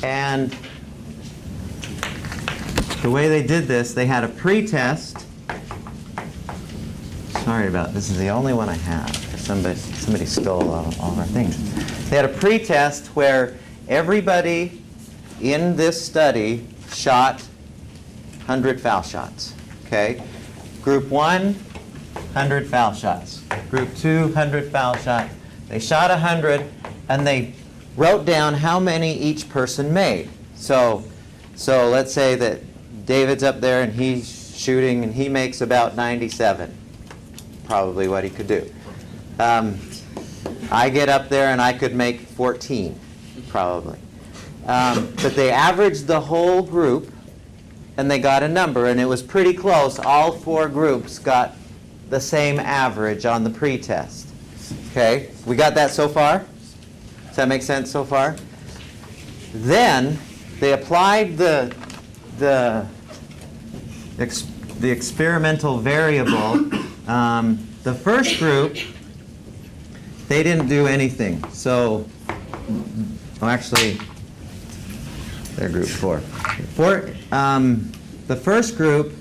And the way they did this, they had a pre-test. Sorry about this. Is the only one I have. Somebody stole all our things. They had a pre-test where everybody in this study shot 100 foul shots. Okay? Group 1, 100 foul shots. Group 2, 100 foul shots. They shot 100, and they wrote down how many each person made. So let's say that David's up there and he's shooting and he makes about 97, probably what he could do. I get up there and I could make 14, probably. But they averaged the whole group and they got a number, and it was pretty close. All 4 groups got the same average on the pre-test. Okay, we got that so far? Does that make sense so far? Then they applied the experimental variable. The first group, they didn't do anything. So, well, actually, they're group 4. The first group,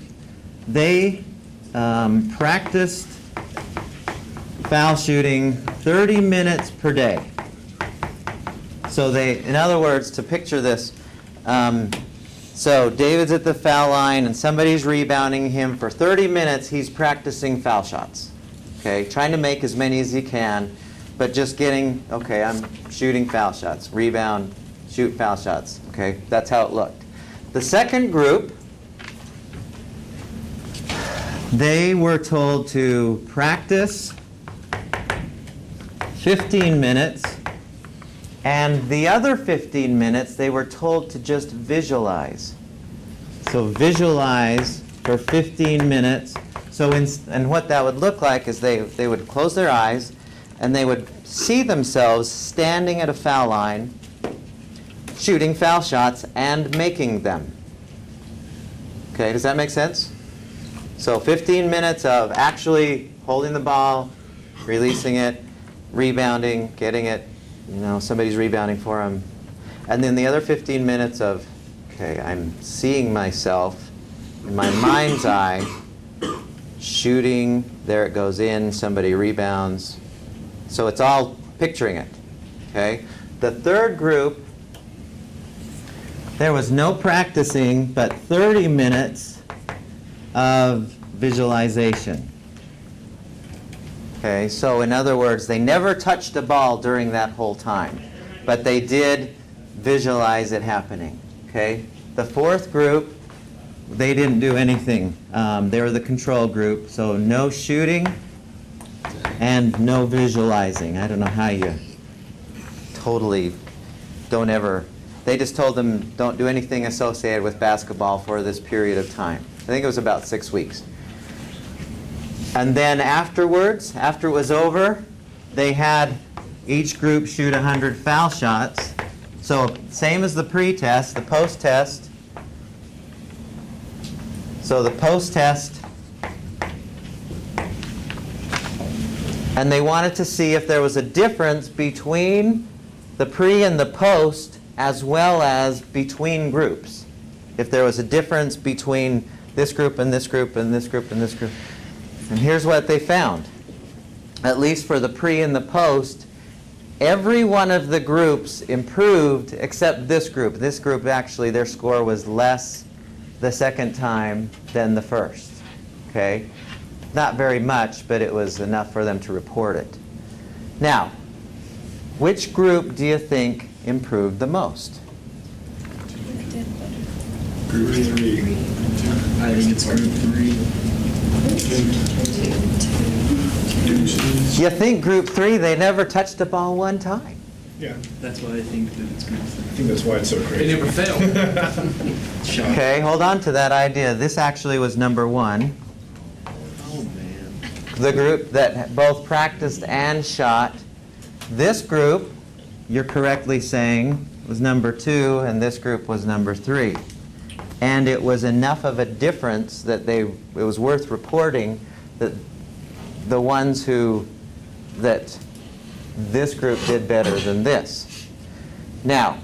they practiced foul shooting 30 minutes per day. So they, in other words, to picture this, so David's at the foul line and somebody's rebounding him for 30 minutes. He's practicing foul shots, okay, trying to make as many as he can, but just getting, okay, I'm shooting foul shots, rebound, shoot foul shots, okay, that's how it looked. The second group, they were told to practice 15 minutes, and the other 15 minutes they were told to just visualize. So visualize for 15 minutes. So and what that would look like is they would close their eyes and they would see themselves standing at a foul line, shooting foul shots and making them. Okay, does that make sense? So 15 minutes of actually holding the ball, releasing it, rebounding, getting it, somebody's rebounding for them. And then the other 15 minutes of, okay, I'm seeing myself in my mind's eye, shooting, there it goes in, somebody rebounds. So it's all picturing it, okay? The third group, there was no practicing, but 30 minutes of visualization. Okay, so in other words, they never touched a ball during that whole time, but they did visualize it happening. Okay, the fourth group, they didn't do anything. They were the control group, so no shooting and no visualizing. I don't know how you totally don't ever. They just told them don't do anything associated with basketball for this period of time. I think it was about 6 weeks. And then afterwards, after it was over, they had each group shoot 100 foul shots. So same as the pre-test, the post-test. So the post-test, and they wanted to see if there was a difference between the pre and the post as well as between groups. If there was a difference between this group and this group and this group and this group. And here's what they found. At least for the pre and the post, every one of the groups improved except this group. This group actually, their score was less the second time than the first. Okay? Not very much, but it was enough for them to report it. Now, which group do you think improved the most? Group 3. I think it's group 3. You think group 3, they never touched the ball one time? Yeah. That's why I think that it's group 3. I think that's why it's so crazy. They never failed. Okay, hold on to that idea. This actually was number 1. Oh, man. The group that both practiced and shot. This group, you're correctly saying, was number 2, and this group was number 3. And it was enough of a difference that it was worth reporting that the ones that this group did better than this. Now,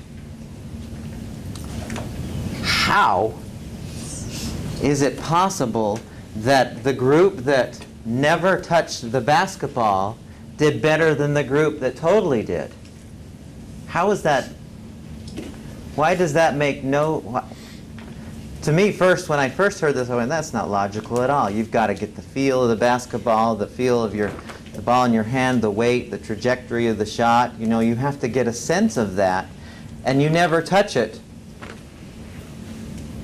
how is it possible that the group that never touched the basketball did better than the group that totally did? How is that? Why does that make no... To me, first, when I first heard this, I went, that's not logical at all. You've got to get the feel of the basketball, the feel of the ball in your hand, the weight, the trajectory of the shot. You know, you have to get a sense of that, and you never touch it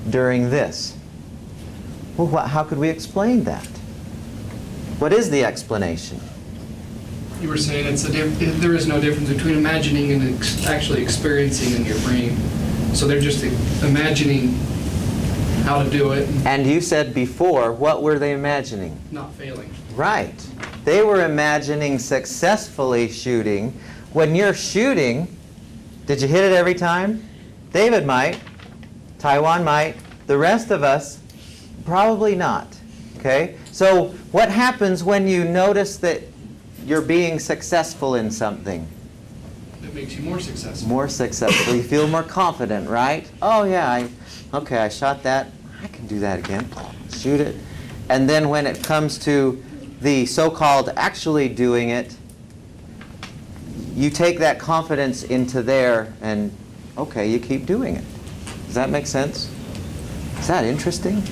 during this. Well, how could we explain that? What is the explanation? You were saying there is no difference between imagining and actually experiencing in your brain. So they're just imagining how to do it. And you said before, what were they imagining? Not failing. Right. They were imagining successfully shooting. When you're shooting, did you hit it every time? David might. Taiwan might. The rest of us, probably not. Okay? So what happens when you notice that you're being successful in something? It makes you more successful. More successful. You feel more confident, right? Oh, yeah, okay, I shot that. I can do that again. Shoot it. And then when it comes to the so-called actually doing it, you take that confidence into there and, okay, you keep doing it. Does that make sense? Is that interesting?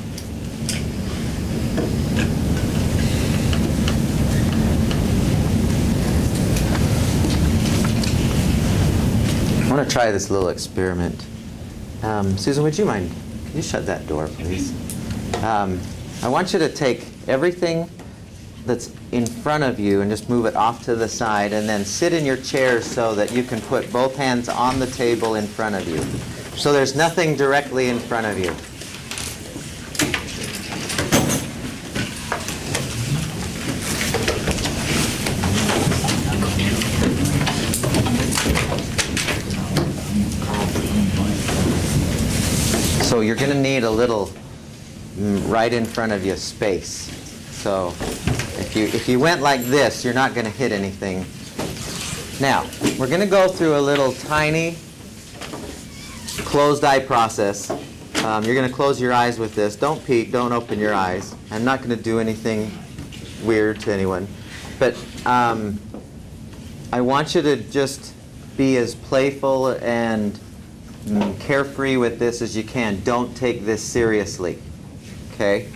I want to try this little experiment. Susan, would you mind? Can you shut that door, please? I want you to take everything that's in front of you and just move it off to the side, and then sit in your chair so that you can put both hands on the table in front of you. So there's nothing directly in front of you. So you're going to need a little right in front of you space. So if you went like this, you're not going to hit anything. Now, we're going to go through a little tiny closed eye process. You're going to close your eyes with this. Don't peek, don't open your eyes. I'm not going to do anything weird to anyone. But I want you to just be as playful and carefree with this as you can. Don't take this seriously. Okay?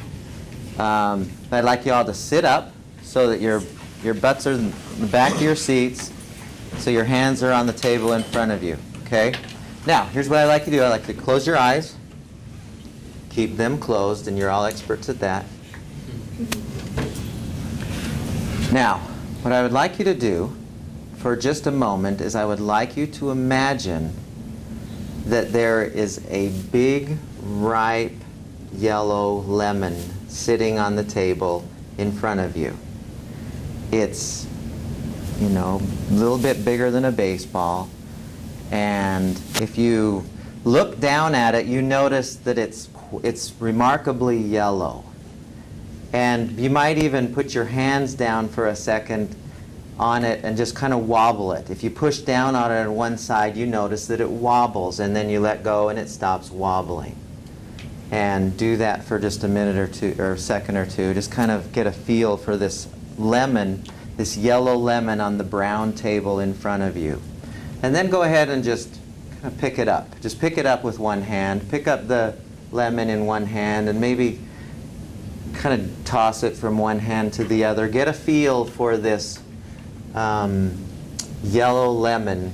I'd like you all to sit up so that your butts are in the back of your seats, so your hands are on the table in front of you. Okay? Now, here's what I'd like you to do. I'd like you to close your eyes. Keep them closed, and you're all experts at that. Now, what I would like you to do for just a moment is I would like you to imagine that there is a big, ripe, yellow lemon sitting on the table in front of you. It's, you know, a little bit bigger than a baseball. And if you look down at it, you notice that it's remarkably yellow. And you might even put your hands down for a second on it and just kind of wobble it. If you push down on it on one side, you notice that it wobbles, and then you let go and it stops wobbling. And do that for just a minute or two, or a second or two. Just kind of get a feel for this lemon, this yellow lemon on the brown table in front of you. And then go ahead and just kind of pick it up. Just pick it up with one hand. Pick up the lemon in one hand and maybe kind of toss it from one hand to the other. Get a feel for this yellow lemon,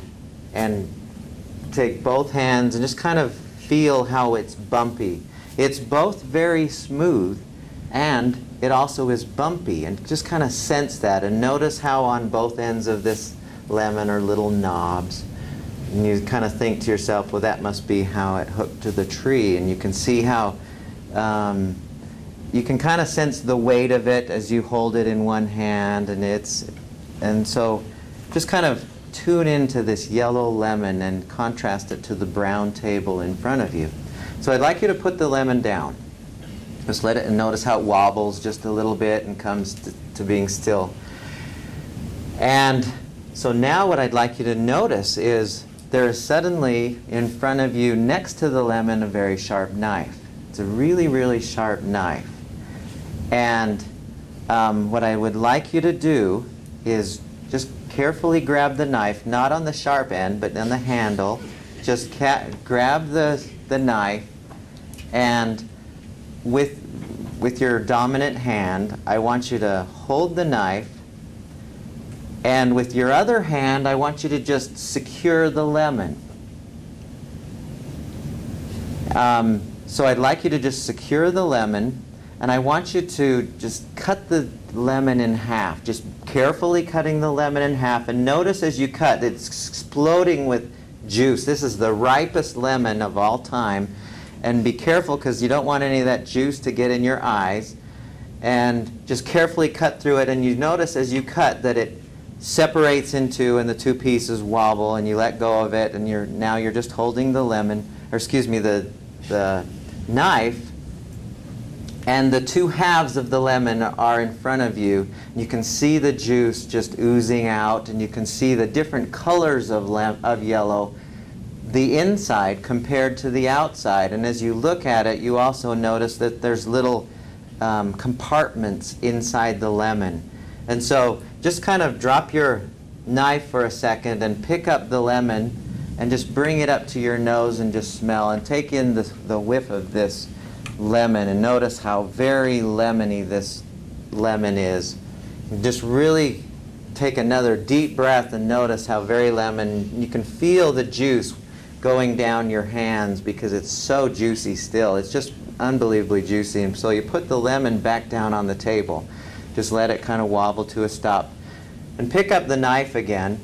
and take both hands and just kind of feel how it's bumpy. It's both very smooth and it also is bumpy, and just kind of sense that and notice how on both ends of this lemon are little knobs. And you kind of think to yourself, well, that must be how it hooked to the tree. And you can see how you can kind of sense the weight of it as you hold it in one hand, and so just kind of tune into this yellow lemon and contrast it to the brown table in front of you. So I'd like you to put the lemon down. Just let it, and notice how it wobbles just a little bit and comes to being still. And so now what I'd like you to notice is there is suddenly in front of you, next to the lemon, a very sharp knife. It's a really, really sharp knife. And what I would like you to do is just carefully grab the knife, not on the sharp end, but on the handle. Just grab the knife, and with your dominant hand, I want you to hold the knife, and with your other hand, I want you to just secure the lemon. So I'd like you to just secure the lemon, and I want you to just cut the lemon in half, just carefully cutting the lemon in half. And notice as you cut, it's exploding with juice. This is the ripest lemon of all time. And be careful, because you don't want any of that juice to get in your eyes. And just carefully cut through it. And you notice as you cut that it separates in two, and the two pieces wobble, and you let go of it, and now you're just holding the lemon, or excuse me, the knife, and the two halves of the lemon are in front of you. You can see the juice just oozing out, and you can see the different colors of yellow, the inside compared to the outside. And as you look at it, you also notice that there's little compartments inside the lemon. And so just kind of drop your knife for a second and pick up the lemon and just bring it up to your nose and just smell and take in the whiff of this lemon, and notice how very lemony this lemon is. Just really take another deep breath and notice how very lemon. You can feel the juice going down your hands because it's so juicy still. It's just unbelievably juicy. And so you put the lemon back down on the table. Just let it kind of wobble to a stop. And pick up the knife again.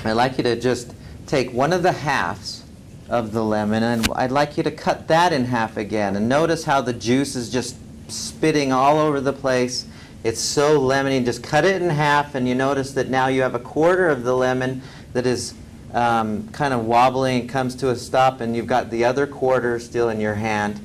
I'd like you to just take one of the halves of the lemon, and I'd like you to cut that in half again. And notice how the juice is just spitting all over the place. It's so lemony. Just cut it in half, and you notice that now you have a quarter of the lemon that is kind of wobbling and comes to a stop, and you've got the other quarter still in your hand.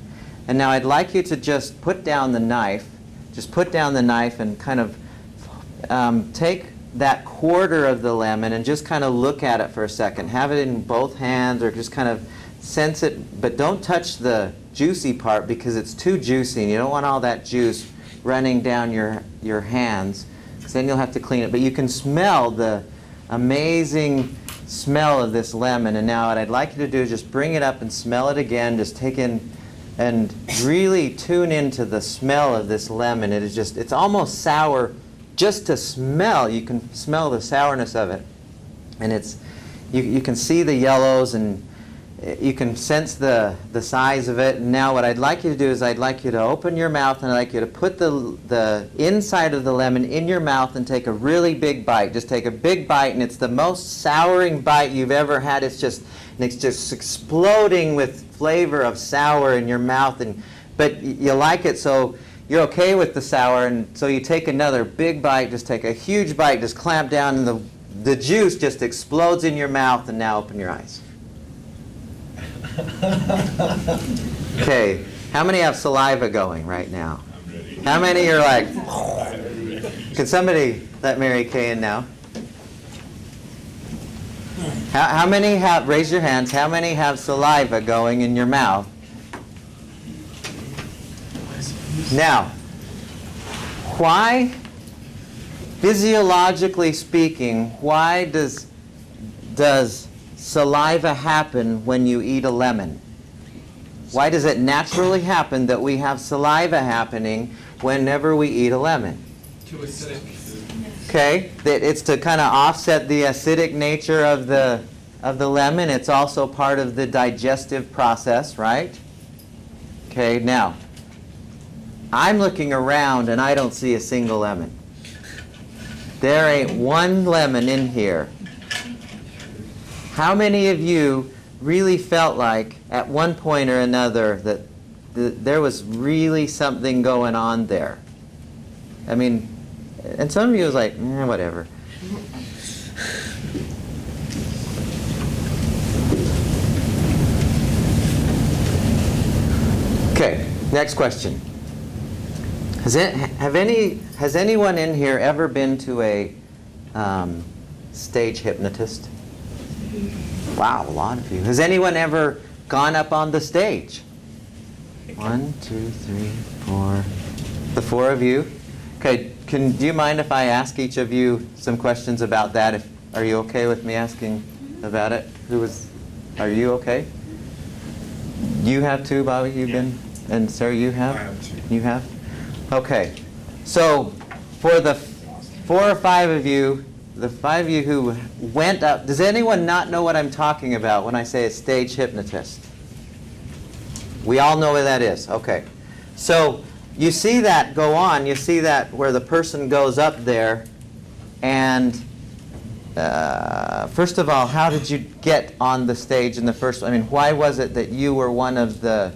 And now I'd like you to just put down the knife. Just put down the knife and kind of take that quarter of the lemon and just kind of look at it for a second. Have it in both hands, or just kind of sense it, but don't touch the juicy part because it's too juicy and you don't want all that juice running down your hands, because then you'll have to clean it. But you can smell the amazing smell of this lemon. And now what I'd like you to do is just bring it up and smell it again. Just take in and really tune into the smell of this lemon. It is just, it's almost sour just to smell. You can smell the sourness of it. And it's, you can see the yellows, and you can sense the size of it. And now what I'd like you to do is I'd like you to open your mouth, and I'd like you to put the inside of the lemon in your mouth and take a really big bite. Just take a big bite, and it's the most souring bite you've ever had. It's just exploding with flavor of sour in your mouth, but you like it, so you're okay with the sour, and so you take another big bite. Just take a huge bite, just clamp down, and the juice just explodes in your mouth. And now open your eyes. Okay, how many have saliva going right now? How many are like, can somebody let Mary Kay in now? How many have, raise your hands, how many have saliva going in your mouth? Now, why, physiologically speaking, why does saliva happen when you eat a lemon? Why does it naturally happen that we have saliva happening whenever we eat a lemon? Too acidic. Okay, that it's to kind of offset the acidic nature of the lemon. It's also part of the digestive process, right? Okay, now, I'm looking around and I don't see a single lemon. There ain't one lemon in here. How many of you really felt like at one point or another that there was really something going on there? I mean, and some of you was like, whatever. Okay, next question. Has anyone in here ever been to a stage hypnotist? Wow, a lot of you. Has anyone ever gone up on the stage? 1, 2, 3, 4. The 4 of you. Okay, do you mind if I ask each of you some questions about that? Are you okay with me asking about it? Are you okay? You have too, Bobby? You've been? And Sarah, you have? I have too. You have? Okay. So for the 4 or 5 of you, the 5 of you who went up, does anyone not know what I'm talking about when I say a stage hypnotist? We all know what that is. Okay. So you see that go on. You see that where the person goes up there and first of all, how did you get on the stage in the first? I mean, why was it that you were one of the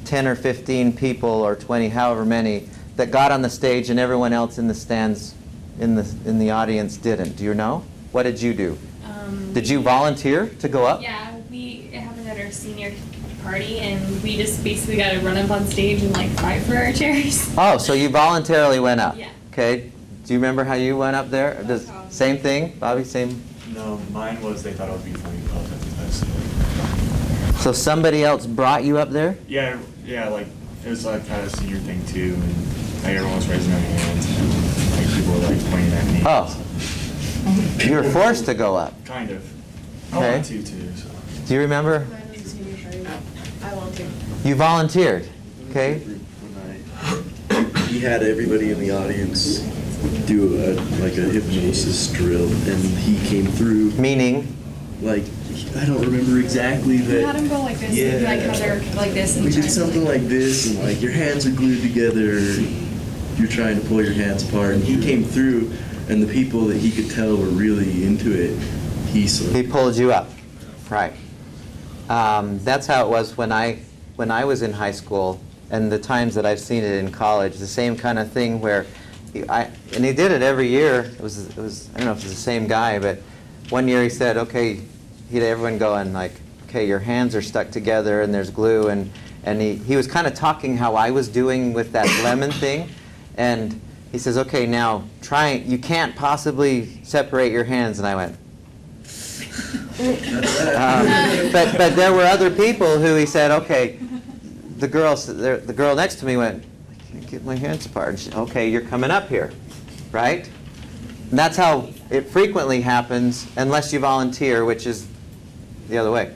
10 or 15 people or 20, however many, that got on the stage and everyone else in the stands in the audience didn't? Do you know? What did you do? Did you volunteer to go up? Yeah, it happened at our senior party, and we just basically got to run up on stage and like fight for our chairs. Oh, so you voluntarily went up? Yeah. Okay. Do you remember how you went up there? Same thing, Bobby? Same? No, mine was they thought it would be funny. So somebody else brought you up there? Yeah, like it was like kind of a senior thing too, and like everyone was raising their hands, and like people were like pointing at me. Oh. You were forced to go up? Kind of. I Okay. wanted to too. So. Do you remember? I volunteered. You volunteered, okay? He had everybody in the audience do a hypnosis drill, and he came through. Meaning? Like, I don't remember exactly that. We had him go like this, Yeah. like how they're like this. And We did trying to, something like this, and like your hands are glued together. You're trying to pull your hands apart, and he came through, and the people that he could tell were really into it. He pulled you up, right? That's how it was when I was in high school, and the times that I've seen it in college. The same kind of thing where, and he did it every year. It was I don't know if it's the same guy, but one year he said, okay, he'd have everyone going like, okay, your hands are stuck together and there's glue, and he was kind of talking how I was doing with that lemon thing, and he says, okay, now you can't possibly separate your hands, and I went. But there were other people who he said, okay, the girl next to me went, I can't get my hands apart. And she, okay, you're coming up here, right? And that's how it frequently happens, unless you volunteer, which is the other way.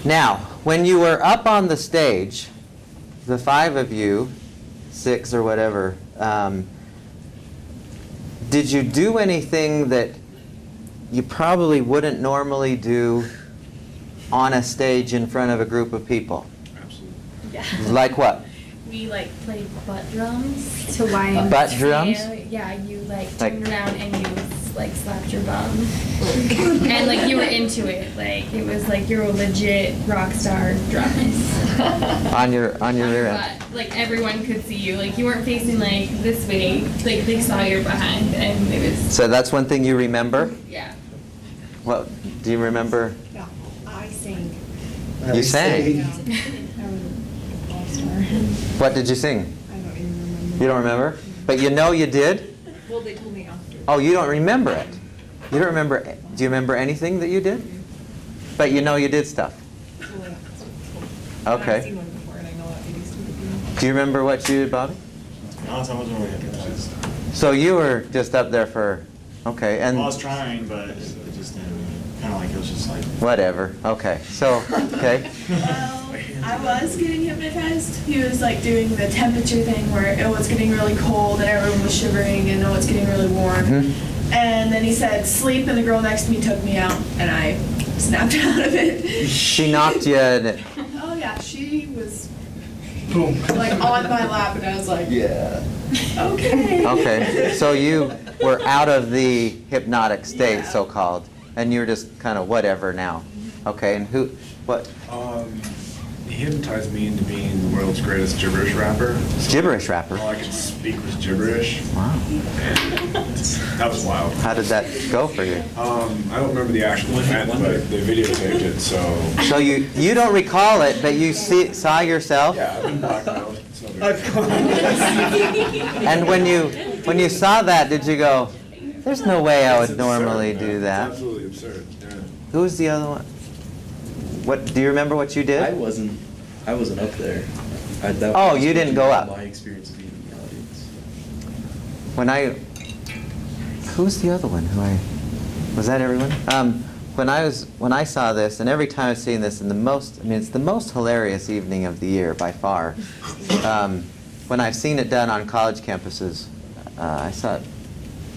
Now, when you were up on the stage, the 5 of you, 6 or whatever, did you do anything that you probably wouldn't normally do on a stage in front of a group of people? Absolutely. Yeah. Like what? We like played butt drums to YMCA. Butt drums? Yeah, you like Like- turned around and you like slapped your bum. And like you were into it. Like it was like you're a legit rock star drummer. On your rear end? But like everyone could see you. Like you weren't facing like this way. Like they saw your behind, and it was So that's one thing you remember? yeah. What do you remember? Yeah, I sing. You sang. Yeah. I was a all-star. What did you sing? I don't even remember. You don't remember? But you know you did? Well, they told me after. Oh, you don't remember it. You don't remember. Do you remember anything that you did? But you know you did stuff. I've Okay. seen one before, and I know what they used to do. Do you remember what you did, Bobby? Honestly, I wasn't really hypnotized. So you were just up there for, okay, Well, I and was trying, but it just didn't. Kind of like it was just like. whatever. Okay, so, okay. Well, I was getting hypnotized. He was like doing the temperature thing where it was getting really cold and everyone was shivering and oh, it's getting really warm. Mhm. And then he said sleep, and the girl next to me took me out and I snapped out of it. She knocked you in. Oh yeah, she was Boom. like on my lap and I was like, Yeah. okay. Okay, so you were out of the hypnotic state, Yeah. so-called, and you're just kind of whatever now. Okay, and what, He hypnotized me into being the world's greatest gibberish rapper. gibberish rapper? All I could speak was gibberish. Wow. And that was wild. How did that go for you? I don't remember the actual event, but they videotaped it, so. So you don't recall it, but you saw yourself? Yeah, I've been blacked out. It's no big deal. And when you saw that, did you go, There's no way I would normally do It's that. absolutely absurd, yeah. Who's the other one? What, do you remember what you did? I wasn't up there. Oh, you didn't go up. My experience of being in the audience. Who's the other one? Was that everyone? When I saw this, and every time I've seen this, it's the most hilarious evening of the year by far. When I've seen it done on college campuses, I saw it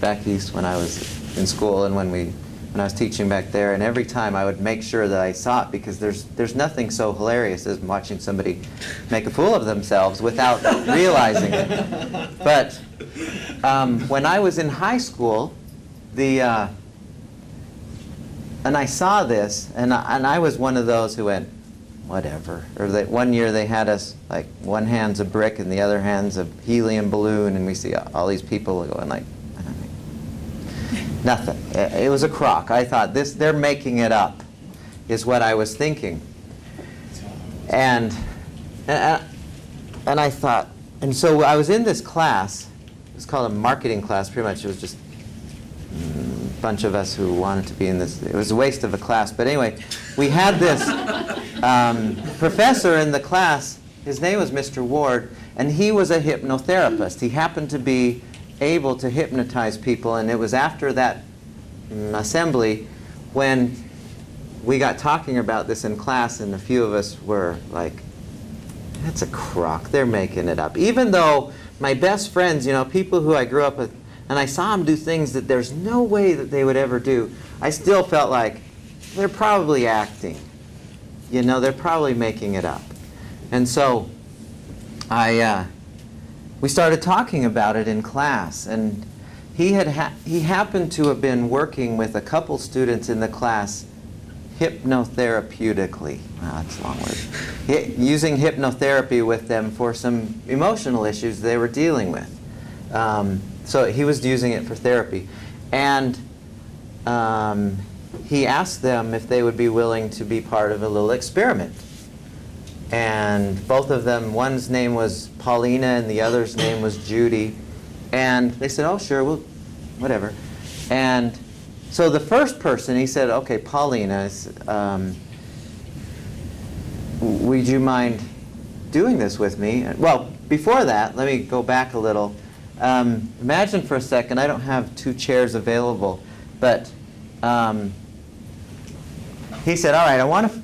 back east when I was in school and when I was teaching back there, and every time I would make sure that I saw it because there's nothing so hilarious as watching somebody make a fool of themselves without realizing it. But when I was in high school, and I saw this, and I was one of those who went, whatever. Or that one year they had us, like, one hand's a brick and the other hand's a helium balloon, and we see all these people going like, nothing. It was a crock. I thought, they're making it up, is what I was thinking. And I thought, and so I was in this class. It was called a marketing class, pretty much. It was just a bunch of us who wanted to be in this. It was a waste of a class. But anyway, we had this professor in the class. His name was Mr. Ward, and he was a hypnotherapist. He happened to be able to hypnotize people, and it was after that assembly when we got talking about this in class, and a few of us were like, that's a crock, they're making it up. Even though my best friends, people who I grew up with, and I saw them do things that there's no way that they would ever do, I still felt like they're probably acting. They're probably making it up. And so we started talking about it in class, and he happened to have been working with a couple students in the class hypnotherapeutically. Wow, that's a long word. Using hypnotherapy with them for some emotional issues they were dealing with. So he was using it for therapy. And he asked them if they would be willing to be part of a little experiment. And both of them, one's name was Paulina and the other's name was Judy. And they said, oh, sure, well, whatever. And so the first person, he said, okay, Paulina, would you mind doing this with me? Well, before that, let me go back a little. Imagine for a second, I don't have 2 chairs available, but he said, all right,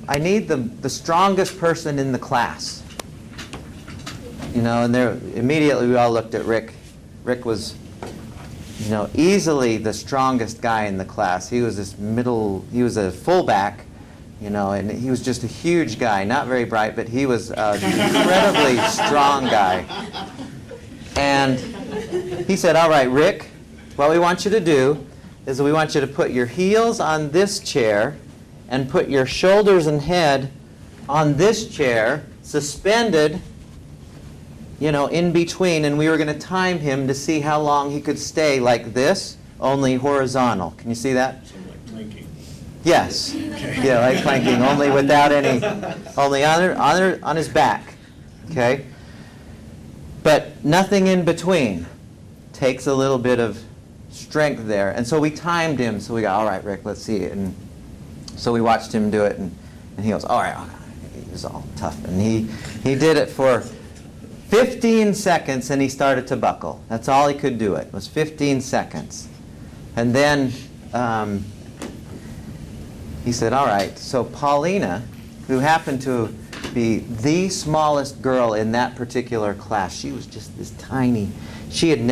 I need the strongest person in the class. And there, immediately we all looked at Rick. Rick was, easily the strongest guy in the class. He was he was a fullback, and he was just a huge guy, not very bright, but he was an incredibly strong guy. And he said, all right, Rick, what we want you to do is we want you to put your heels on this chair and put your shoulders and head on this chair, suspended, in between, and we were going to time him to see how long he could stay like this, only horizontal. Can you see that? So like planking. Yes. Okay. Yeah, like planking, only without only on his back. Okay? But nothing in between. Takes a little bit of strength there. And so we timed him, so we got, all right, Rick, let's see it. And so we watched him do it, and he goes, all right, he was all tough. And he did it for 15 seconds, and he started to buckle. That's all he could do. It was 15 seconds. And then he said, all right, so Paulina, who happened to be the smallest girl in that particular class, she was just this tiny, she didn't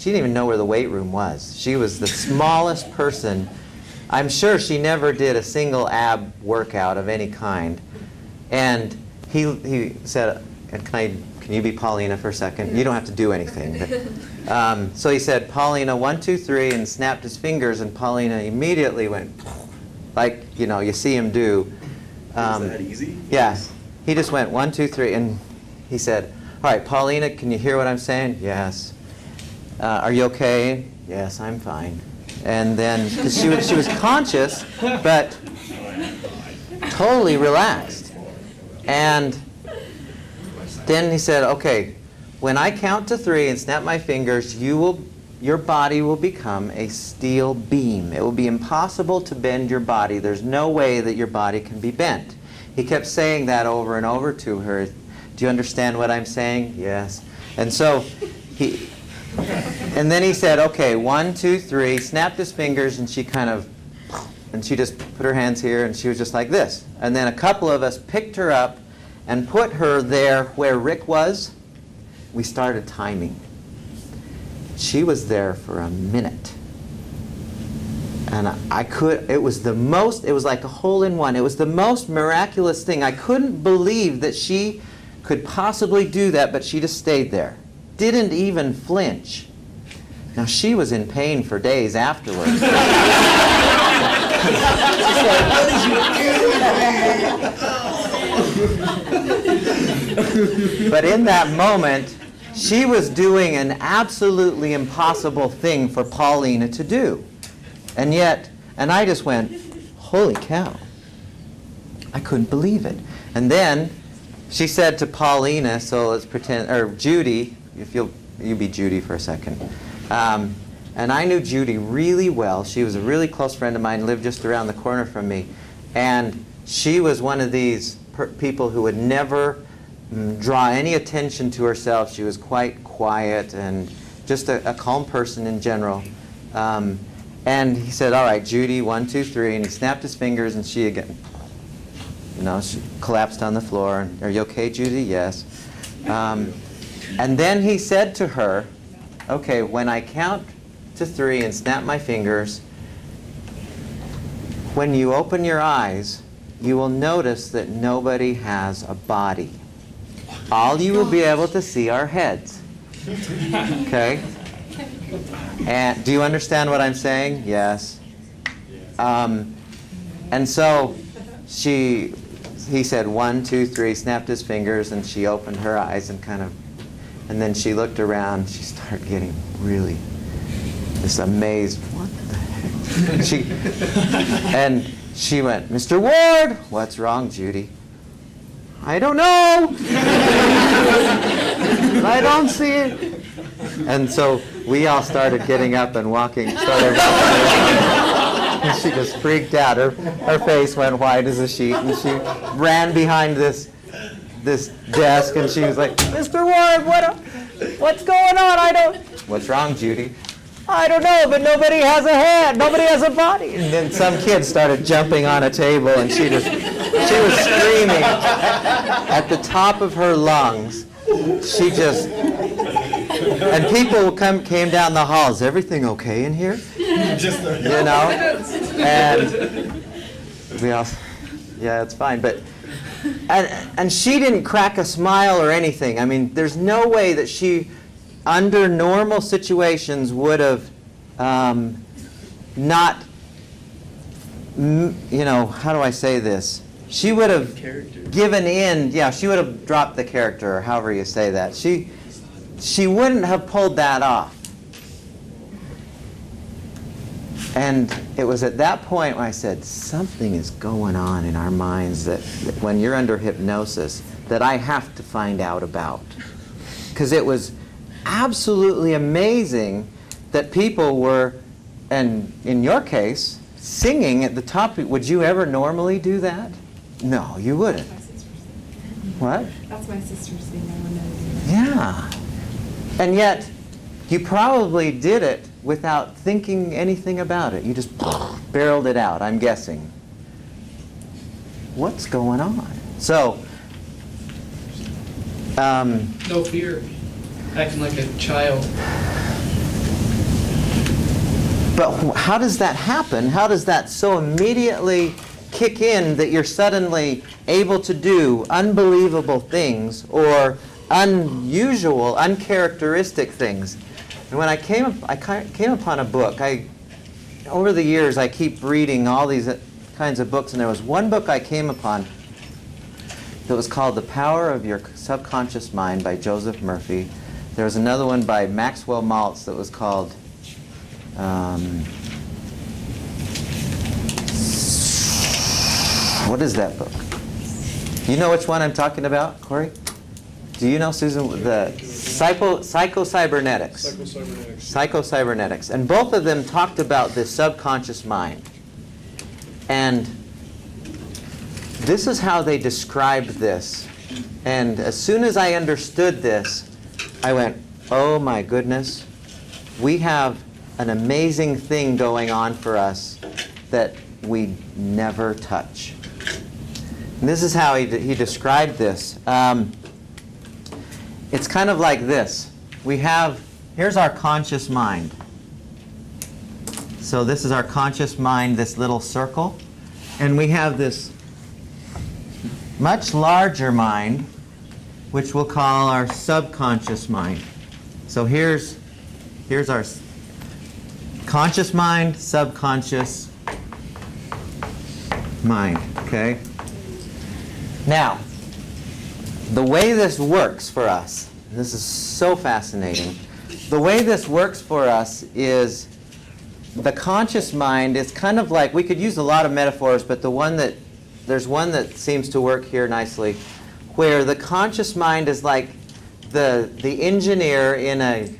even know where the weight room was. She was the smallest person. I'm sure she never did a single ab workout of any kind. And he said, can you be Paulina for a second? You don't have to do anything. But, so he said, Paulina, 1, 2, 3, and snapped his fingers, and Paulina immediately went, like, you see him do. Was that easy? Yeah. He just went 1, 2, 3, and he said, all right, Paulina, can you hear what I'm saying? Yes. Are you okay? Yes, I'm fine. And then, because she was conscious, but totally relaxed. And then he said, okay, when I count to 3 and snap my fingers, you will your body will become a steel beam. It will be impossible to bend your body. There's no way that your body can be bent. He kept saying that over and over to her. Do you understand what I'm saying? Yes. And so and then he said, okay, 1, 2, 3, snapped his fingers, and she just put her hands here, and she was just like this. And then a couple of us picked her up and put her there where Rick was. We started timing. She was there for a minute. And it was like a hole in one. It was the most miraculous thing. I couldn't believe that she could possibly do that, but she just stayed there. Didn't even flinch. Now, she was in pain for days afterwards. She said, "What did you do?" But in that moment, she was doing an absolutely impossible thing for Paulina to do. And I just went, holy cow. I couldn't believe it. And then she said to Paulina, so let's pretend, or Judy, if you be Judy for a second. And I knew Judy really well. She was a really close friend of mine, lived just around the corner from me. And she was one of these people who would never draw any attention to herself. She was quite quiet and just a calm person in general. And he said, all right, Judy, 1, 2, 3. And he snapped his fingers, and she again, she collapsed on the floor. And, are you okay, Judy? Yes. And then he said to her, okay, when I count to 3 and snap my fingers, when you open your eyes, you will notice that nobody has a body. All you will be able to see are heads. Okay? And do you understand what I'm saying? Yes. And so he said 1, 2, 3, snapped his fingers, and she opened her eyes and and then she looked around. She started getting really just amazed. What the heck? And she went, Mr. Ward, what's wrong, Judy? I don't know. I don't see it. And so we all started getting up and walking. And she just freaked out. Her face went white as a sheet, and she ran behind this desk, and she was like, Mr. Ward, what's going on? What's wrong, Judy? I don't know, but nobody has a head. Nobody has a body. And then some kid started jumping on a table, and she was screaming at the top of her lungs. And people came down the hall. Is everything okay in here? And we all, yeah, it's fine. But and she didn't crack a smile or anything. I mean, there's no way that she, under normal situations, would have not, how do I say this? She would have given in. Yeah, she would have dropped the character, or however you say that. She wouldn't have pulled that off. And it was at that point when I said, something is going on in our minds that when you're under hypnosis, that I have to find out about. Because it was absolutely amazing that people were, and in your case, singing at the top. Would you ever normally do that? No, you wouldn't. What? That's my sister's thing. I want to do. Yeah. And yet, you probably did it without thinking anything about it. You just barreled it out, I'm guessing. What's going on? So, No fear. Acting like a child. but how does that happen? How does that so immediately kick in that you're suddenly able to do unbelievable things or unusual, uncharacteristic things? And when I came upon a book, over the years I keep reading all these kinds of books, and there was one book I came upon that was called The Power of Your Subconscious Mind by Joseph Murphy. There was another one by Maxwell Maltz that was called what is that book? You know which one I'm talking about, Corey? Do you know, Susan? The Psychocybernetics. Psychocybernetics. And both of them talked about the subconscious mind. And this is how they described this. And as soon as I understood this, I went, oh my goodness, we have an amazing thing going on for us that we never touch. And this is how he described this. It's kind of like this. Here's our conscious mind. So this is our conscious mind, this little circle. And we have this much larger mind, which we'll call our subconscious mind. So here's our conscious mind, subconscious mind, okay? Now, the way this works for us, this is so fascinating, the way this works for us is the conscious mind is kind of like, we could use a lot of metaphors, but there's one that seems to work here nicely, where the conscious mind is like the engineer in a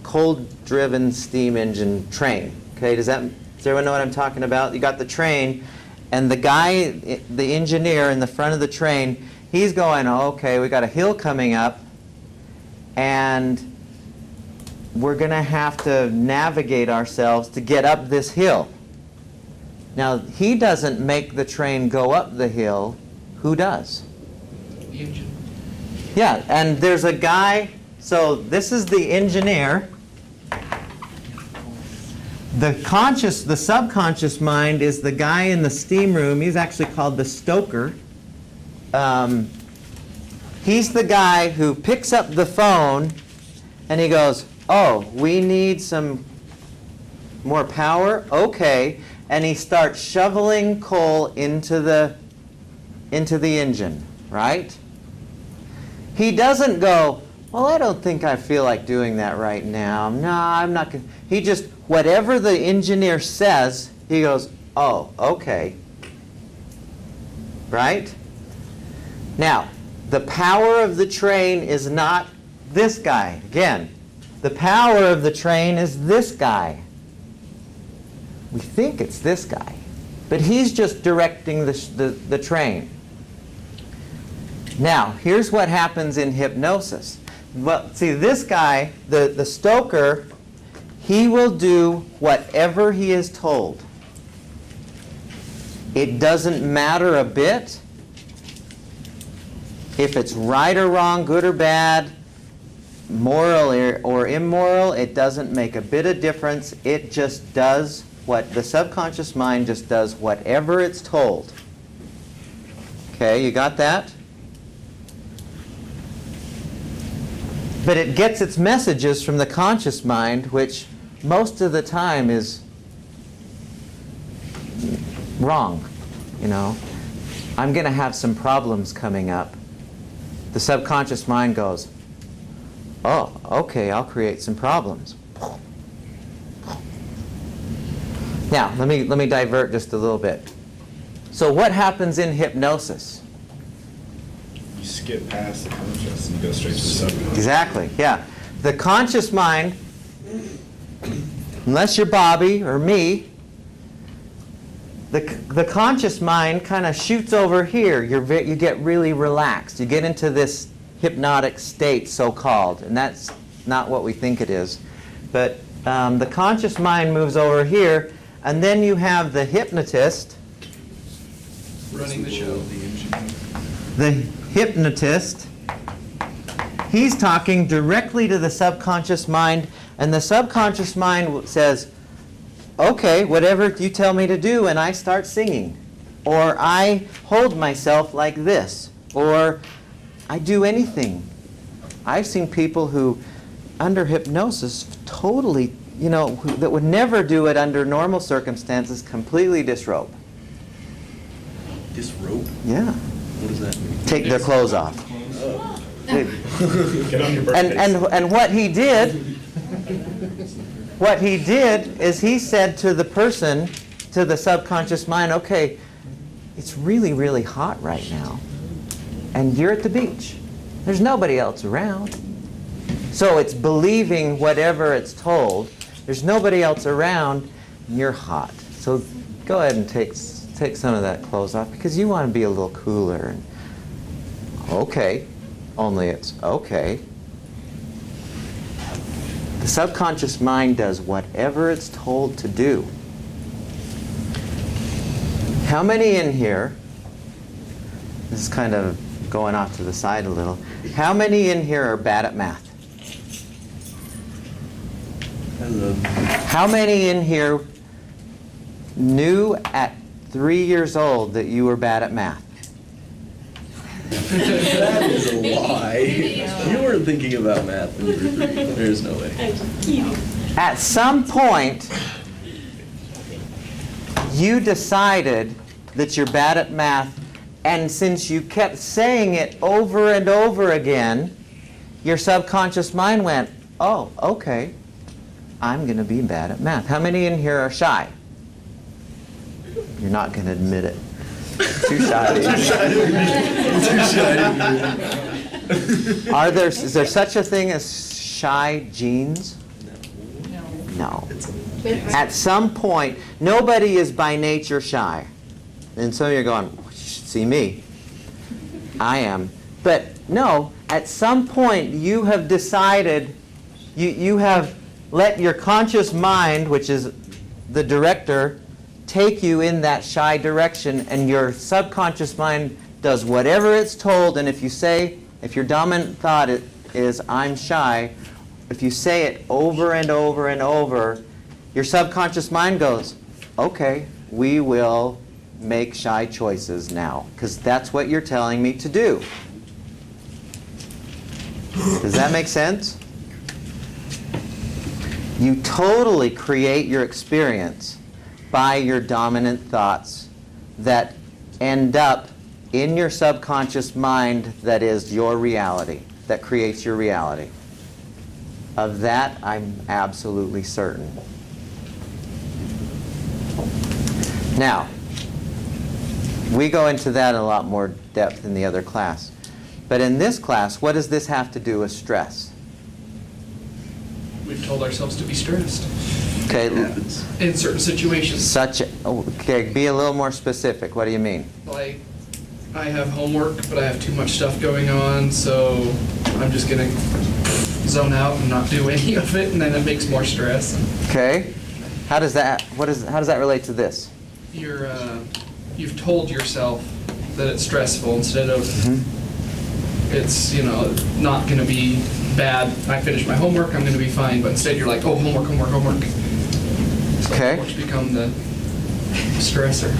cold-driven steam engine train. Okay, does everyone know what I'm talking about? You got the train, and the guy, the engineer in the front of the train, he's going, oh, okay, we got a hill coming up, and we're going to have to navigate ourselves to get up this hill. Now, he doesn't make the train go up the hill. Who does? The engine. Yeah, and there's a guy, so this is the engineer. The subconscious mind is the guy in the steam room. He's actually called the stoker. He's the guy who picks up the phone and he goes, oh, we need some more power? Okay. And he starts shoveling coal into the engine, right? He doesn't go, well, I don't think I feel like doing that right now. No, I'm not going to. He just, whatever the engineer says, he goes, oh, okay. Right? Now, the power of the train is not this guy. Again, the power of the train is this guy. We think it's this guy, but he's just directing the train. Now, here's what happens in hypnosis. Well, see, this guy, the stoker, he will do whatever he is told. It doesn't matter a bit if it's right or wrong, good or bad, moral or immoral. It doesn't make a bit of difference. It just does what the subconscious mind just does, whatever it's told. Okay, you got that? But it gets its messages from the conscious mind, which most of the time is wrong. You know, I'm going to have some problems coming up. The subconscious mind goes, oh, okay, I'll create some problems. Now, let me divert just a little bit. So what happens in hypnosis? You skip past the conscious and you go straight to the subconscious. Exactly, yeah. The conscious mind, unless you're Bobby or me, the conscious mind kind of shoots over here. You get really relaxed. You get into this hypnotic state, so-called, and that's not what we think it is. But the conscious mind moves over here, and then you have the hypnotist. Running the show. The hypnotist, he's talking directly to the subconscious mind, and the subconscious mind says, okay, whatever you tell me to do, and I start singing. Or I hold myself like this. Or I do anything. I've seen people who, under hypnosis, totally, that would never do it under normal circumstances, completely disrobe. Disrobe? Yeah. What does that mean? Take their clothes off. Get on your birthday. And what he did is he said to the person, to the subconscious mind, okay, it's really, really hot right now, and you're at the beach. There's nobody else around. So it's believing whatever it's told. There's nobody else around, and you're hot. So go ahead and take some of that clothes off because you want to be a little cooler. And, okay, only it's okay. The subconscious mind does whatever it's told to do. How many in here, this is kind of going off to the side a little, how many in here are bad at math? Hello. How many in here knew at 3 years old that you were bad at math? That is a lie. You weren't thinking about math when you were 3. There's no way. At some point, you decided that you're bad at math, and since you kept saying it over and over again, your subconscious mind went, oh, okay, I'm going to be bad at math. How many in here are shy? You're not going to admit it. Too shy. Is there such a thing as shy genes? No. At some point, nobody is by nature shy. And some of you are going, you should see me. I am. But no, at some point you have decided, you have let your conscious mind, which is the director, take you in that shy direction, and your subconscious mind does whatever it's told. And if your dominant thought is I'm shy, if you say it over and over and over, your subconscious mind goes, okay, we will make shy choices now, because that's what you're telling me to do. Does that make sense? You totally create your experience by your dominant thoughts that end up in your subconscious mind that is your reality, that creates your reality. Of that, I'm absolutely certain. Now, we go into that in a lot more depth in the other class. But in this class, what does this have to do with stress? We've told ourselves to be stressed Okay, in certain situations. okay, be a little more specific. What do you mean? Like, I have homework, but I have too much stuff going on, so I'm just going to zone out and not do any of it, and then it makes more stress. Okay. How does that relate to this? You've told yourself that it's stressful instead of it's, not going to be bad. I finish my homework, I'm going to be fine. But instead you're like, oh, homework. So Okay. homework's become the stressor.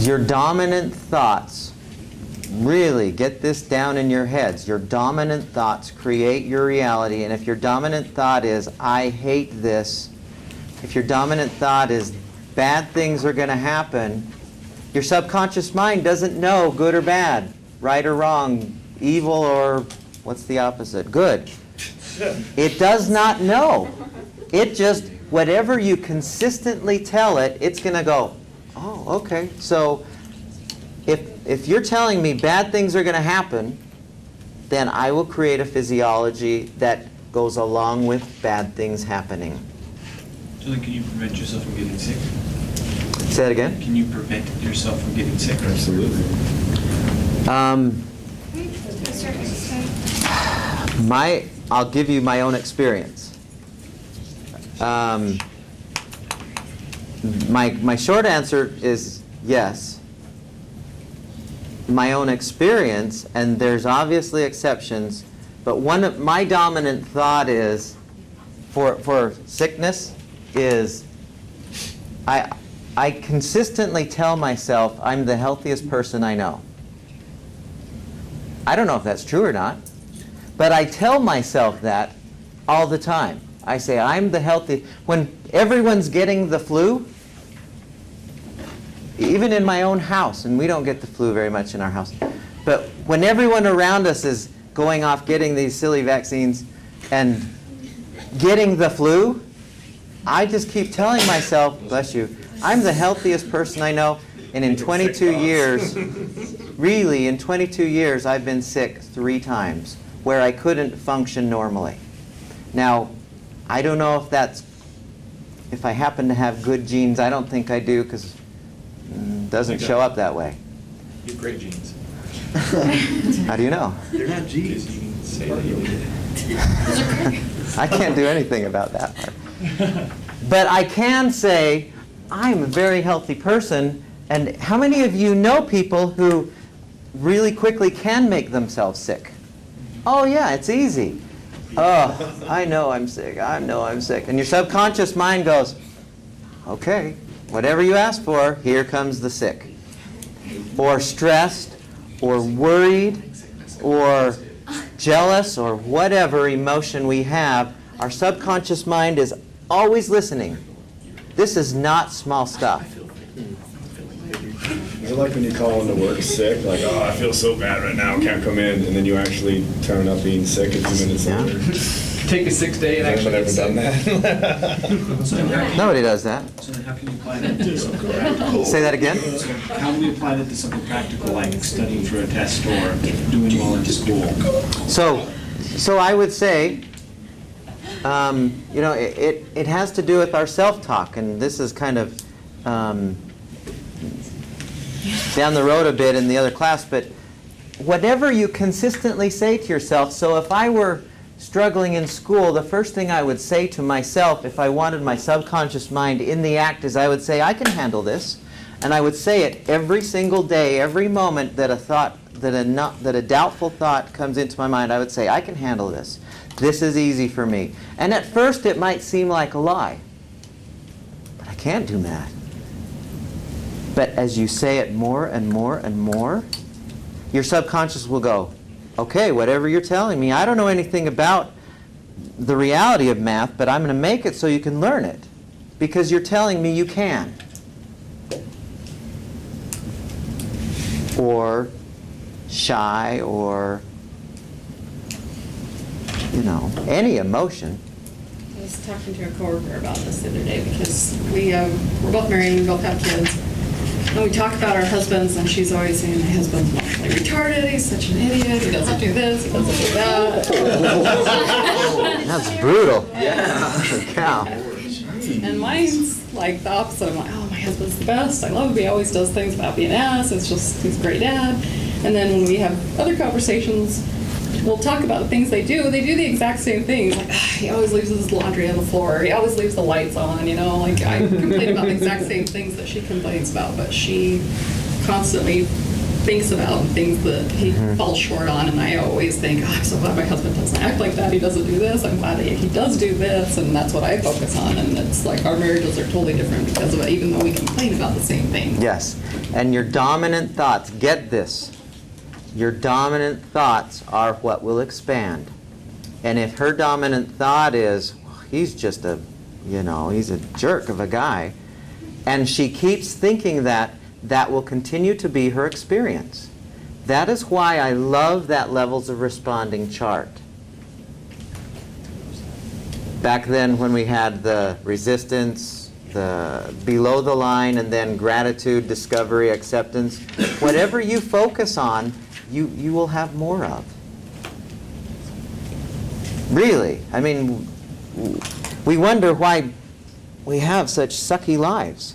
Your dominant thoughts, really get this down in your heads. Your dominant thoughts create your reality. And if your dominant thought is, I hate this, if your dominant thought is, bad things are going to happen, your subconscious mind doesn't know good or bad, right or wrong, evil or what's the opposite? Good. It does not know. It just, whatever you consistently tell it, it's going to go, oh, okay. So if you're telling me bad things are going to happen, then I will create a physiology that goes along with bad things happening. So then can you prevent yourself from getting sick? Say that again? Can you prevent yourself from getting sick? Absolutely. I'll give you my own experience. My short answer is yes. My own experience, and there's obviously exceptions, but my dominant thought is, for sickness, is I consistently tell myself I'm the healthiest person I know. I don't know if that's true or not, but I tell myself that all the time. I say I'm the healthy. When everyone's getting the flu, even in my own house, and we don't get the flu very much in our house, but when everyone around us is going off getting these silly vaccines and getting the flu, I just keep telling myself, bless you, I'm the healthiest person I know, and in 22 years, really, in 22 years, I've been sick 3 times. where I couldn't function normally. Now, I don't know if I happen to have good genes. I don't think I do, because it doesn't show up that way. You have great genes. How do you know? They're not G's. You can say that you did. I can't do anything about that part. But I can say I'm a very healthy person. And how many of you know people who really quickly can make themselves sick? Oh yeah, it's easy. Oh, I know I'm sick. I know I'm sick. And your subconscious mind goes, okay, whatever you ask for, here comes the sick. Or stressed, or worried, or jealous, or whatever emotion we have, our subconscious mind is always listening. This is not small stuff. I like when you call into work sick, like, oh, I feel so bad right now, can't come in, and then you actually turn up being sick a few minutes Yeah. later. Take a 6 day and Has actually anyone get ever sick. done that? So how, Nobody does that. so then how can you apply that to something practical? Say that again. So how do we apply that to something practical, like studying for a test or doing well in school? So I would say, it has to do with our self-talk, and this is kind of down the road a bit in the other class, but whatever you consistently say to yourself, so if I were struggling in school, the first thing I would say to myself if I wanted my subconscious mind in the act is I would say, I can handle this. And I would say it every single day, every moment that a doubtful thought comes into my mind, I would say, I can handle this. This is easy for me. And at first it might seem like a lie. But I can't do math. But as you say it more and more and more, your subconscious will go, okay, whatever you're telling me, I don't know anything about the reality of math, but I'm going to make it so you can learn it. Because you're telling me you can. Or shy, or, any emotion. I was talking to a coworker about this the other day because we're both married and we both have kids. And we talk about our husbands, and she's always saying, my husband's mentally retarded, he's such an idiot, he doesn't do this, he doesn't do that. That's brutal. Yeah. Cow. And mine's like the opposite. I'm like, oh, my husband's the best. I love him. He always does things without being asked. He's a great dad. And then when we have other conversations, we'll talk about the things they do. They do the exact same things. Like, he always leaves his laundry on the floor. He always leaves the lights on, Like, I complain about the exact same things that she complains about, but she constantly thinks about things that he falls short on, and I always think, I'm so glad my husband doesn't act like that. He doesn't do this. I'm glad he does do this, and that's what I focus on. And it's like our marriages are totally different because of it, even though we complain about the same thing. Yes. And your dominant thoughts, get this. Your dominant thoughts are what will expand. And if her dominant thought is, he's just he's a jerk of a guy, and she keeps thinking that will continue to be her experience. That is why I love that levels of responding chart. Back then when we had the resistance, the below the line, and then gratitude, discovery, acceptance, whatever you focus on, you will have more of. Really. I mean, we wonder why we have such sucky lives.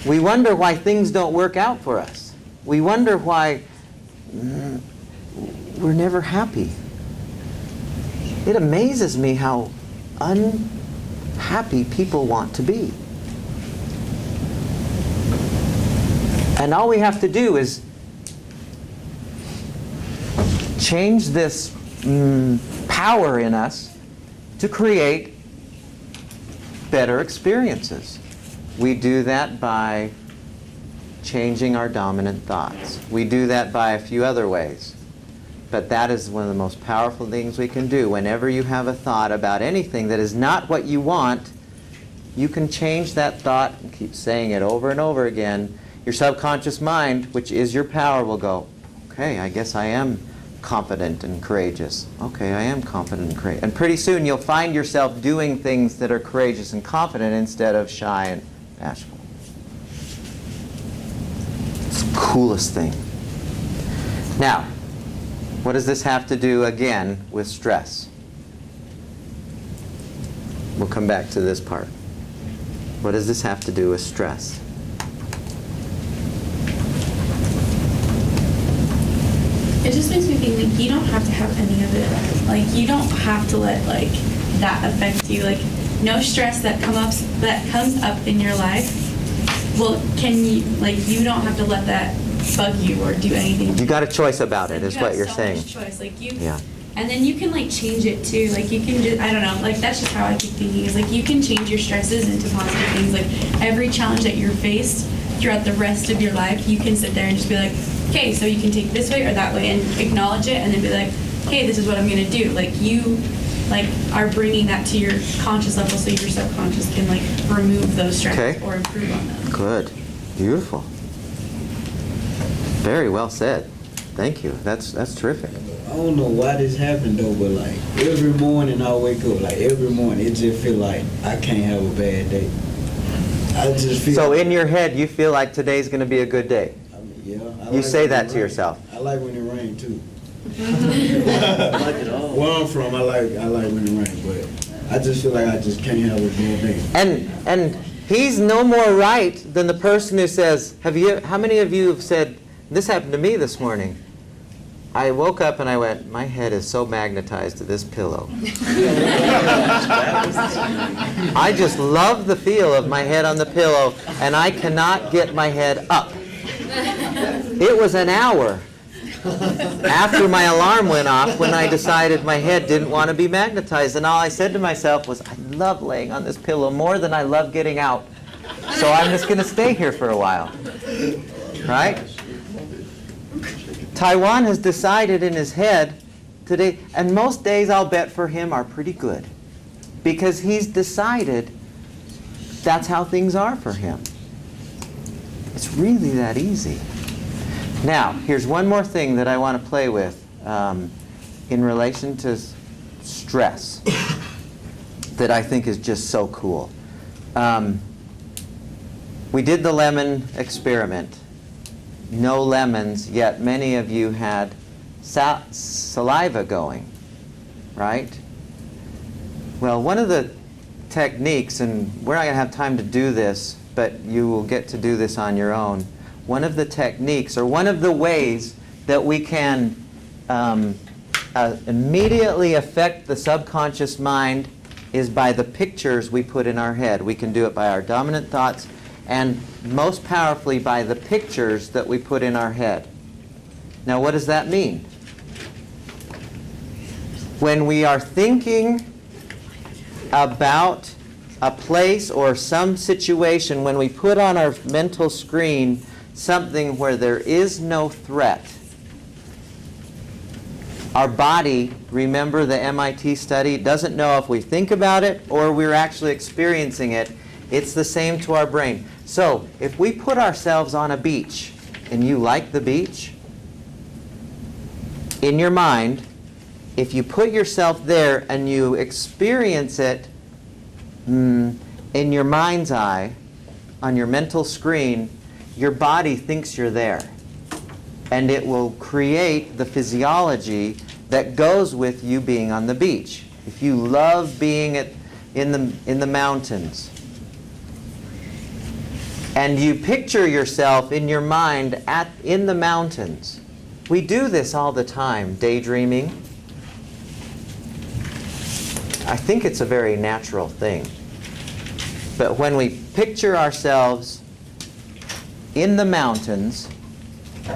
We wonder why things don't work out for us. We wonder why we're never happy. It amazes me how unhappy people want to be. And all we have to do is change this power in us to create better experiences. We do that by changing our dominant thoughts. We do that by a few other ways. But that is one of the most powerful things we can do. Whenever you have a thought about anything that is not what you want, you can change that thought and keep saying it over and over again. Your subconscious mind, which is your power, will go, okay, I guess I am confident and courageous. Okay, I am confident and courageous. And pretty soon you'll find yourself doing things that are courageous and confident instead of shy and bashful. It's the coolest thing. Now, What does this have to do, again, with stress? We'll come back to this part. What does this have to do with stress? It just makes me think like you don't have to have any of it. Like you don't have to let like that affect you. Like no stress that comes up in your life. Well, can you like you don't have to let that bug you or do anything. You got a choice about it, You is have what you're so saying. much choice. Like you. Yeah. And then you can like change it too. Like you can just, I don't know, like that's just how I keep thinking is like you can change your stresses into positive things. Like every challenge that you're faced throughout the rest of your life, you can sit there and just be like, okay, so you can take this way or that way and acknowledge it and then be like, okay, this is what I'm gonna do. Like you like are bringing that to your conscious level so your subconscious can like remove those stresses Okay. or improve on them. Good. Beautiful. Very well said. Thank you. That's terrific. I don't know why this happened though, but like every morning I wake up, like every morning it just feel like I can't have a bad day. I just feel. So in your head, you feel like today's going to be a good day. I mean, yeah. I You like say when that it to rain. yourself. I like when it rains too. I like it all. Where I'm from, I like when it rains, but I just feel like I just can't have a bad day. And he's no more right than the person who says, how many of you have said, this happened to me this morning. I woke up and I went, my head is so magnetized to this pillow. I just love the feel of my head on the pillow, and I cannot get my head up. It was an hour after my alarm went off when I decided my head didn't want to be magnetized. And all I said to myself was, I love laying on this pillow more than I love getting out. So I'm just going to stay here for a while. Right? Taiwan has decided in his head today, and most days I'll bet for him are pretty good, because he's decided that's how things are for him. It's really that easy. Now, here's one more thing that I want to play with in relation to stress that I think is just so cool. We did the lemon experiment. No lemons, yet many of you had saliva going, right? Well, one of the techniques, and we're not going to have time to do this, but you will get to do this on your own. One of the techniques, or one of the ways that we can immediately affect the subconscious mind is by the pictures we put in our head. We can do it by our dominant thoughts, and most powerfully by the pictures that we put in our head. Now, what does that mean? When we are thinking about a place or some situation, when we put on our mental screen something where there is no threat, our body, remember the MIT study, doesn't know if we think about it or we're actually experiencing it. It's the same to our brain. So, if we put ourselves on a beach, and you like the beach, in your mind, if you put yourself there and you experience it in your mind's eye, on your mental screen, your body thinks you're there. And it will create the physiology that goes with you being on the beach. If you love being in the mountains, and you picture yourself in your mind in the mountains. We do this all the time, daydreaming. I think it's a very natural thing. But when we picture ourselves in the mountains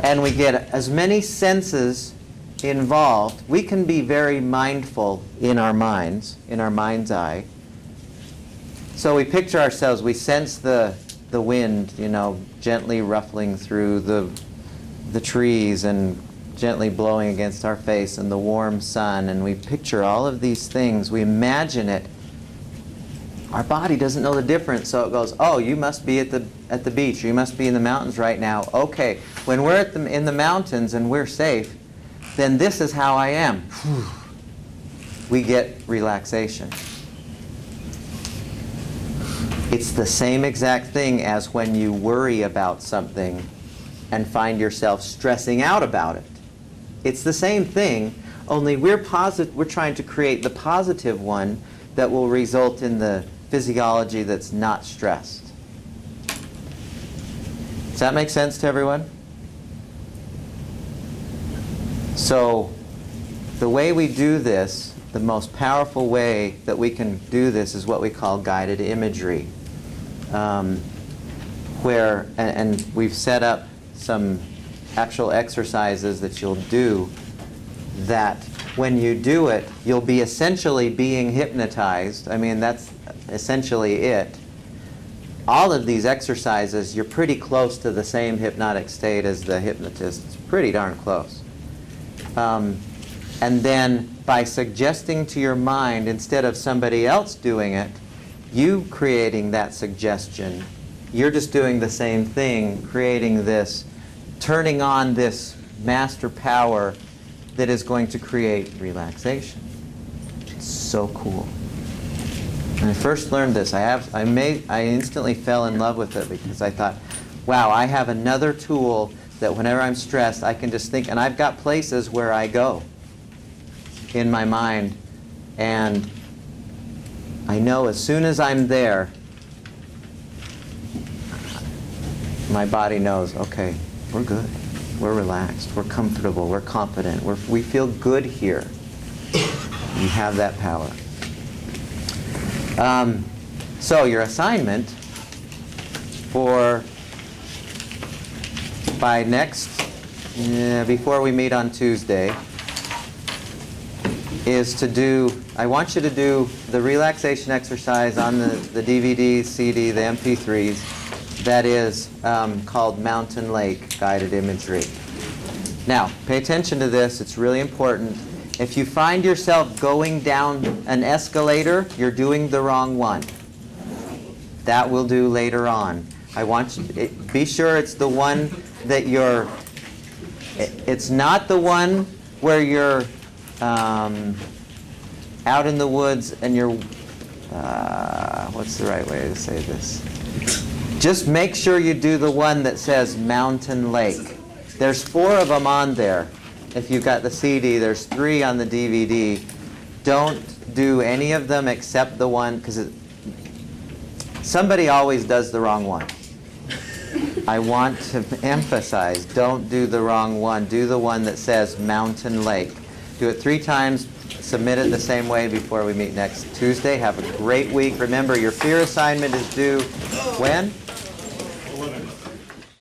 and we get as many senses involved, we can be very mindful in our mind's eye. So we picture ourselves, we sense the wind, gently ruffling through the trees and gently blowing against our face, and the warm sun, and we picture all of these things. We imagine it. Our body doesn't know the difference, so it goes, oh, you must be at the beach, or you must be in the mountains right now. Okay, when we're in the mountains and we're safe, then this is how I am. We get relaxation. It's the same exact thing as when you worry about something and find yourself stressing out about it. It's the same thing, only we're trying to create the positive one that will result in the physiology that's not stressed. Does that make sense to everyone? So the way we do this, the most powerful way that we can do this is what we call guided imagery. And we've set up some actual exercises that you'll do that when you do it, you'll be essentially being hypnotized. I mean, that's essentially it. All of these exercises, you're pretty close to the same hypnotic state as the hypnotist. It's pretty darn close. And then by suggesting to your mind, instead of somebody else doing it, you creating that suggestion, you're just doing the same thing, creating this, turning on this master power that is going to create relaxation. It's so cool. When I first learned this, I instantly fell in love with it because I thought, wow, I have another tool that whenever I'm stressed, I can just think, and I've got places where I go in my mind, and I know as soon as I'm there, my body knows, okay, we're good, we're relaxed, we're comfortable, we're confident, we feel good here. You have that power. So your assignment before we meet on Tuesday, is to do, I want you to do the relaxation exercise on the DVD, CD, the MP3s, that is called Mountain Lake Guided Imagery. Now, pay attention to this, it's really important. If you find yourself going down an escalator, you're doing the wrong one. That we'll do later on. I want you, be sure it's the one that it's not the one where you're out in the woods and you're, what's the right way to say this? Just make sure you do the one that says Mountain Lake. There's 4 of them on there. If you've got the CD, there's 3 on the DVD. Don't do any of them except the one, because somebody always does the wrong one. I want to emphasize, don't do the wrong one. Do the one that says Mountain Lake. Do it 3 times. Submit it the same way before we meet next Tuesday. Have a great week. Remember, your fear assignment is due when?